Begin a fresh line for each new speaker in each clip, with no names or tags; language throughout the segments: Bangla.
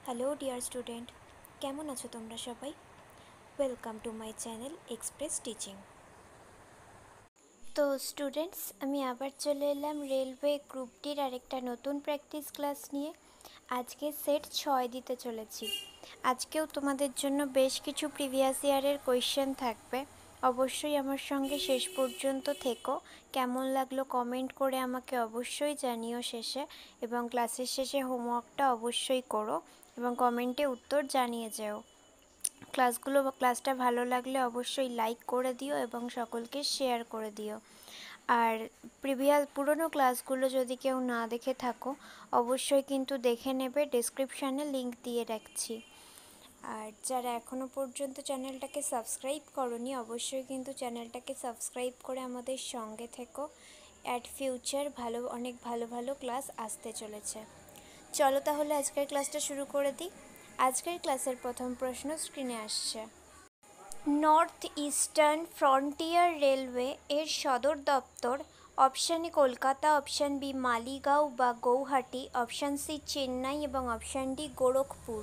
হ্যালো ডিয়ার স্টুডেন্ট, কেমন আছো তোমরা সবাই? Welcome to my channel express teaching. তো স্টুডেন্টস, আমি আবার চলে এলাম রেলওয়ে গ্রুপ ডির আরেকটা নতুন প্র্যাকটিস ক্লাস নিয়ে। আজকে সেট 6 দিতে চলেছি। আজকেও তোমাদের জন্য বেশ কিছু প্রিভিয়াস ইয়ারের কোয়েশ্চেন থাকবে। অবশ্যই আমার সঙ্গে শেষ পর্যন্ত থেকো। কেমন লাগলো কমেন্ট করে আমাকে অবশ্যই জানিও শেষে, এবং ক্লাসের শেষে হোমওয়ার্কটা অবশ্যই করো এবং কমেন্টে উত্তর জানিয়ে যেও। ক্লাসটা ভালো লাগলে অবশ্যই লাইক করে দিও এবং সকলকে শেয়ার করে দিও। আর পুরনো ক্লাসগুলো যদি কেউ না দেখে থাকো, অবশ্যই কিন্তু দেখে নেবে, ডেসক্রিপশানে লিংক দিয়ে রাখছি। আর যারা এখনও পর্যন্ত চ্যানেলটাকে সাবস্ক্রাইব করোনি, অবশ্যই কিন্তু চ্যানেলটাকে সাবস্ক্রাইব করে আমাদের সঙ্গে থেকো। ফিউচার অনেক ভালো ভালো ক্লাস আসতে চলেছে। চলো তাহলে আজকের ক্লাসটা শুরু করে দিই। আজকের ক্লাসের প্রথম প্রশ্ন স্ক্রিনে আসছে। নর্থ ইস্টার্ন ফ্রন্টিয়ার রেলওয়ে এর সদর দপ্তর option A Kolkata, option B Maligaon বা গৌহাটি, অপশান সি চেন্নাই এবং অপশান ডি গোরখপুর।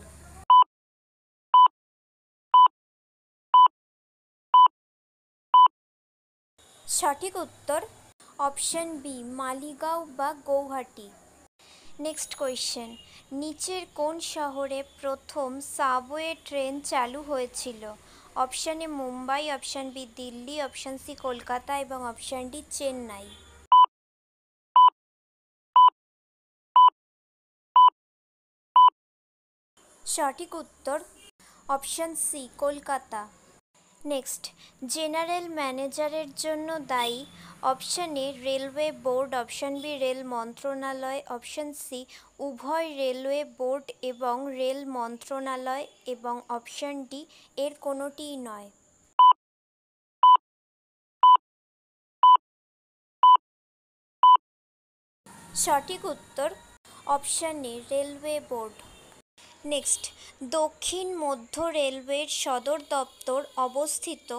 সঠিক উত্তর অপশান বি মালিগাঁও বা গৌহাটি। নেক্সট কোয়েশ্চেন, নিচের কোন শহরে প্রথম সাবওয়ে ট্রেন চালু হয়েছিল? Option A Mumbai, option B Delhi, option C Kolkata এবং অপশান ডি চেন্নাই। সঠিক উত্তর option C Kolkata. Next, general ম্যানেজারের জন্য দায়ী? Option A railway board, option B rail মন্ত্রণালয়, অপশান সি উভয় রেলওয়ে বোর্ড এবং রেল মন্ত্রণালয় এবং অপশান ডি এর কোনোটিই নয়। সঠিক উত্তর option A railway board. Next, দক্ষিণ মধ্য রেলওয়ের সদর দপ্তর অবস্থিত?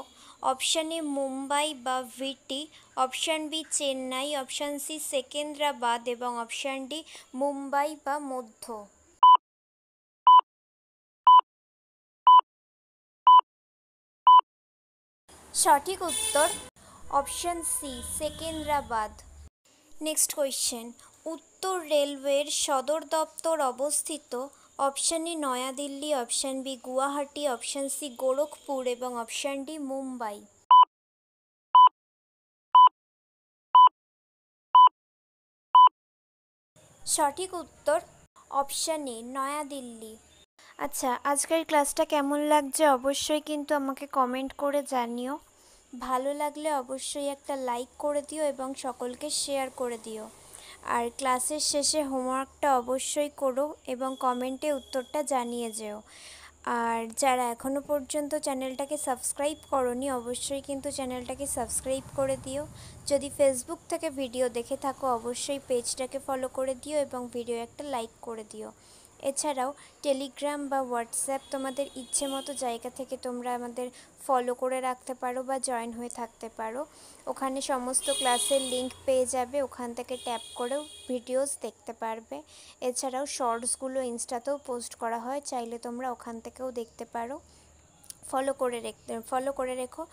অপশান এ মুম্বাই বা VT, option B Chennai, option C Secunderabad এবং অপশান ডি মুম্বাই বা মধ্য। সঠিক উত্তর option C Secunderabad. Next question, উত্তর রেলওয়ের সদর দপ্তর অবস্থিত? Option A New Delhi, option B Guwahati, option C Gorakhpur এবং অপশান ডি মুম্বাই। সঠিক উত্তর অপশান এ নয়াদিল্লি। আচ্ছা, আজকের ক্লাসটা কেমন লাগছে অবশ্যই কিন্তু আমাকে কমেন্ট করে জানিও। ভালো লাগলে অবশ্যই একটা লাইক করে দিও এবং সকলকে শেয়ার করে দিও। আর ক্লাসের শেষে হোমওয়ার্কটা অবশ্যই করো এবং কমেন্টে উত্তরটা জানিয়ে যেও। আর যারা এখনও পর্যন্ত চ্যানেলটাকে সাবস্ক্রাইব করোনি, অবশ্যই কিন্তু চ্যানেলটাকে সাবস্ক্রাইব করে দিও। যদি ফেসবুক থেকে ভিডিও দেখে থাকো, অবশ্যই পেজটাকে ফলো করে দিও এবং ভিডিও একটা লাইক করে দিও। এছাড়াও টেলিগ্রাম বা হোয়াটসঅ্যাপ, তোমাদের ইচ্ছে মতো জায়গা থেকে তোমরা আমাদের ফলো করে রাখতে পারো বা জয়েন হয়ে থাকতে পারো। ওখানে সমস্ত ক্লাসের লিংক পেয়ে যাবে, ওখান থেকে ট্যাপ করেও ভিডিওস দেখতে পারবে। এছাড়াও শর্টসগুলো ইনস্টাতেও পোস্ট করা হয়, চাইলে তোমরা ওখান থেকেও দেখতে পারো। ফলো করে রেখো।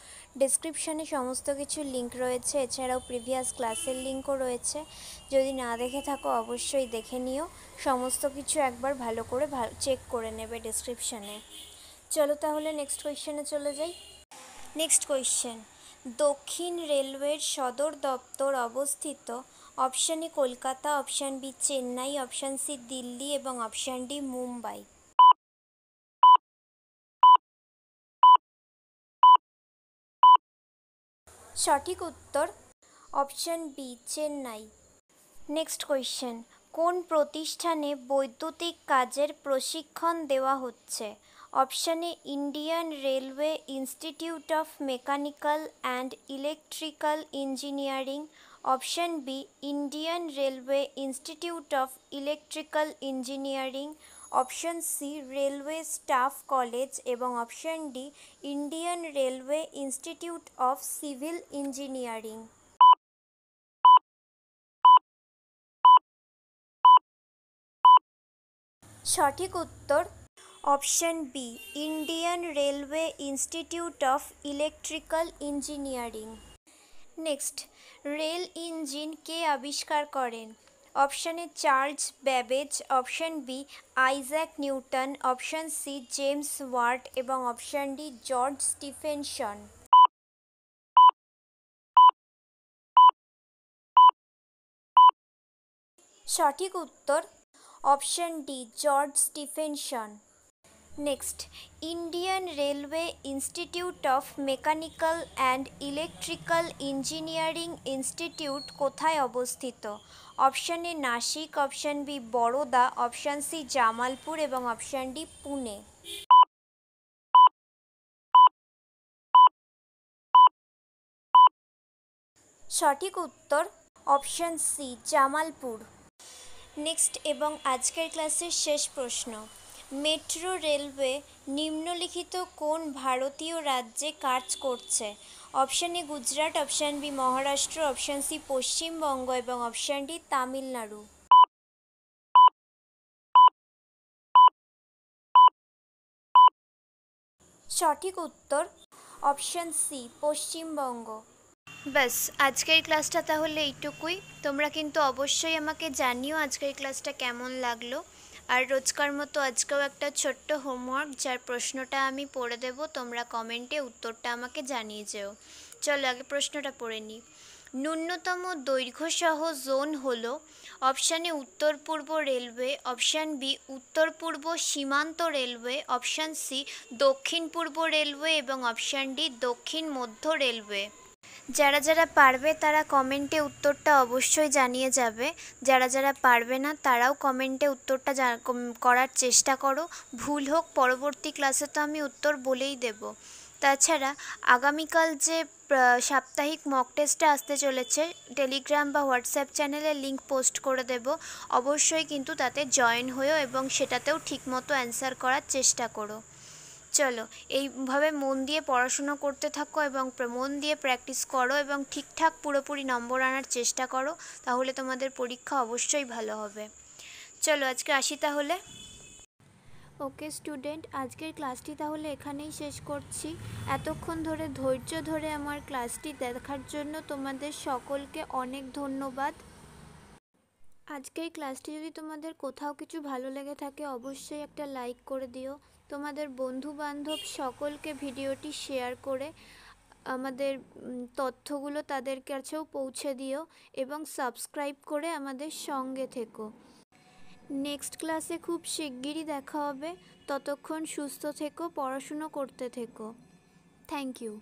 ডেসক্রিপশানে সমস্ত কিছু লিংক রয়েছে, এছাড়াও প্রিভিয়াস ক্লাসের লিঙ্কও রয়েছে। যদি না দেখে থাকো অবশ্যই দেখে নিও। সমস্ত কিছু একবার ভালো করে চেক করে নেবে ডেসক্রিপশানে। চলো তাহলে নেক্সট কোয়েশ্চেনে চলে যাই। নেক্সট কোয়েশ্চেন, দক্ষিণ রেলওয়ের সদর দপ্তর অবস্থিত? Option A Kolkata, option B Chennai, option C Delhi এবং অপশান ডি মুম্বাই। সঠিক উত্তর option B Chennai. Next question, কোন প্রতিষ্ঠানে বৈদ্যুতিক কাজের প্রশিক্ষণ দেওয়া হচ্ছে? Option A Indian railway institute of mechanical and electrical engineering, option B Indian railway institute of electrical engineering, option C railway staff college এবং option D Indian railway institute of civil engineering. সঠিক উত্তর option B Indian railway institute of electrical engineering. Next, rail engine কে আবিষ্কার করেন? Option A Charles Babbage, option B Isaac Newton, option C James Watt এবং অপশান ডি জর্জ স্টিফেনসন। সঠিক উত্তর option D George Stephenson. Next, Indian railway institute of mechanical and electrical engineering institute কোথায় অবস্থিত? Option A Nasik, option B Baroda, option C Jamalpur এবং অপশান ডি পুনে। সঠিক উত্তর অপশান সি জামালপুর। নেক্সট এবং আজকের ক্লাসের শেষ প্রশ্ন, মেট্রো রেলওয়ে নিম্নলিখিত কোন ভারতীয় রাজ্যে কাজ করছে? Option A Gujarat, option B Maharashtra, option C Paschimbanga এবং অপশান ডি তামিলনাড়ু। সঠিক উত্তর অপশান সি পশ্চিমবঙ্গ। ব্যাস, আজকের ক্লাসটা তাহলে এইটুকুই। তোমরা কিন্তু অবশ্যই আমাকে জানিও আজকের ক্লাসটা কেমন লাগলো। আর রোজকার মতো আজকেও একটা ছোট্ট হোমওয়ার্ক, যার প্রশ্নটা আমি পড়ে দেব, তোমরা কমেন্টে উত্তরটা আমাকে জানিয়ে যেও। চলো আগে প্রশ্নটা পড়ে নিই। ন্যূনতম দৈর্ঘ্যসহ জোন হলো? অপশানে উত্তর পূর্ব রেলওয়ে, অপশান বি উত্তর পূর্ব সীমান্ত রেলওয়ে, অপশান সি দক্ষিণ পূর্ব রেলওয়ে এবং অপশান ডি দক্ষিণ মধ্য রেলওয়ে। যারা যারা পারবে তারা কমেন্টে উত্তরটা অবশ্যই জানিয়ে যাবে। যারা যারা পারবে না তারাও কমেন্টে উত্তরটা করার চেষ্টা করো। ভুল হোক পরবর্তী ক্লাসে তো আমি উত্তর বলেই দেব। তাছাড়া আগামীকাল যে সাপ্তাহিক মক টেস্টটা আসতে চলেছে, টেলিগ্রাম বা হোয়াটসঅ্যাপ চ্যানেলে লিংক পোস্ট করে দেব। অবশ্যই কিন্তু তাতে জয়েন হয়েও এবং সেটাতেও ঠিকমতো অ্যান্সার করার চেষ্টা করো। চলো এইভাবে মন দিয়ে পড়াশুনো করতে থাকো এবং মন দিয়ে প্র্যাকটিস করো এবং ঠিকঠাক পুরোপুরি নম্বর আনার চেষ্টা করো, তাহলে তোমাদের পরীক্ষা অবশ্যই ভালো হবে। চলো আজকে আসি তাহলে। ওকে স্টুডেন্ট, আজকের ক্লাসটি তাহলে এখানেই শেষ করছি। এতক্ষণ ধরে ধৈর্য ধরে আমার ক্লাসটি দেখার জন্য তোমাদের সকলকে অনেক ধন্যবাদ। আজকের ক্লাসটি যদি তোমাদের কোথাও কিছু ভালো লেগে থাকে অবশ্যই একটা লাইক করে দিও। তোমাদের বন্ধু বান্ধব সকলকে ভিডিওটি শেয়ার করে আমাদের তথ্যগুলো তাদের কাছেও পৌঁছে দিও এবং সাবস্ক্রাইব করে আমাদের সঙ্গে থেকো। নেক্সট ক্লাসে খুব শিগগিরই দেখা হবে। ততক্ষণ সুস্থ থেকো, পড়াশুনো করতে থেকো। Thank you.